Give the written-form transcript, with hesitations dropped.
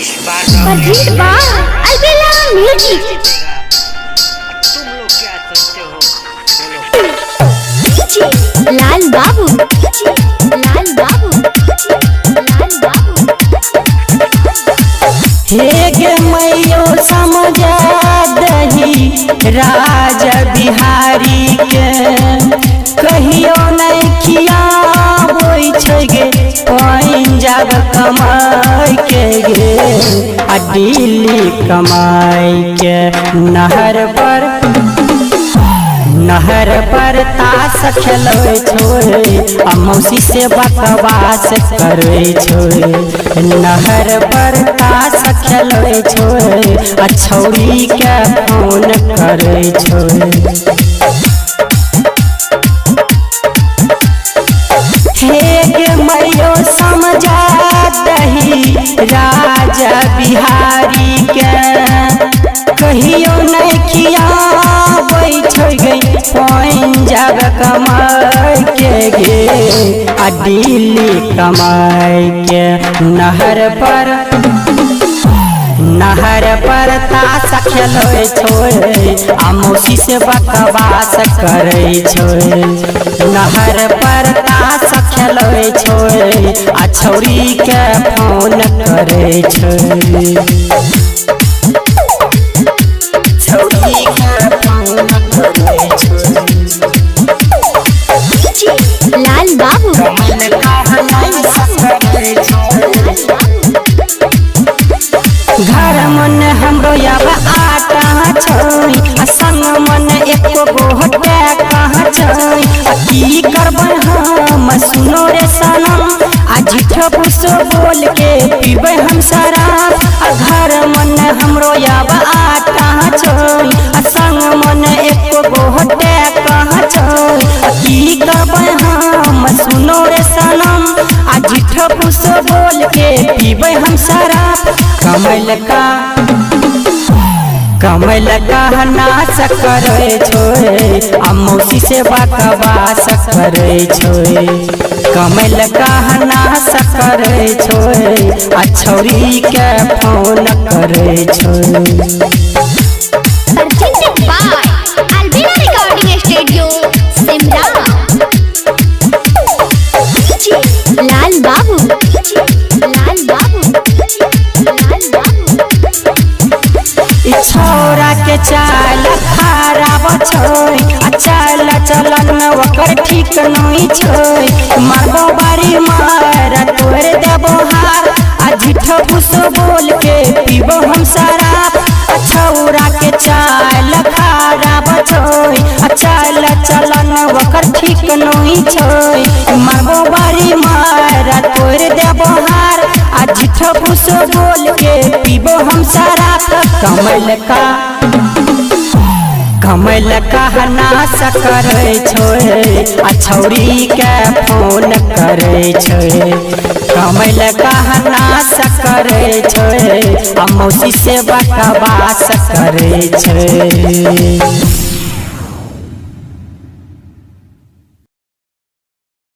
इस बार अलबेला म्यूजिक। तुम लोग क्या सोचते हो बोलो। लाल बाबू, लाल बाबू, लाल बाबू। हे गे मैयो समझा दही राज बिहारी के कहियो नहीं खियाबोई छै गे पंजाब कमाई के गे आ दिल्ली कमाई के नहर पर ताश खेलै छोड़े आ मौसी से बकवास करे छोड़े नहर पर ताश खेलै छोड़े आ छौरी के फोन करे छोड़े। हे गे मैयो समझा दही राजा बिहारी के कहियो नहीं खियाबै छै गे पंजाब कमाई के गे आ दिल्ली कमाई के नहर पर ताश खेलै छोड़े आ मौसी से बकवास करे छोड़े नहर पर ताश खेलै छोड़े आ छौरी के फोन करे छोड़े। छौरी के फोन करे छोड़े। लाल बाबू, घर मन हमरो अब आटा छै आ संग मन एको गोहटे कहाँ छै आ की करबै हम सुनो रे सनम आ झूठ फूसो बोल के पीबै हम शराब आ घर मन हमरो अब आटा छै आ संग मन एको गोहटे कहाँ छै आ की करबै हम सुनो रे सनम आ झूठ फूसो बोल के पीबै हम शराब। कमल का नाश करे छोड़े आ मौसी से बकवास करे छोड़े कमल का नाश करे छोड़े आ छौरी के फोन करे छोड़े। अलबेला रिकॉर्डिंग स्टूडियो सिमरा। लाल बाबू, लाल बाबू, लाल बाबू। छोरा के चाल खराब छै आ चाल चलन में ओकर ठीक नहीं छै मारबो बारी मार तोड़ देबो हार आ झूठ फूसो बोल के पीबो हम शराब आ छौरा के चाल खराब छै आ चाल चलन ओकर ठीक नहीं छै मारबो बारी मार तोड़ देबो हार आ झूठ फूसो बोल के पीबो हम शराब। कमल का नाश करे छोड़े आ छौरी के फोन करे छोड़े कमल का नाश करे छोड़े आ मौसी से बकवास करे छोड़े।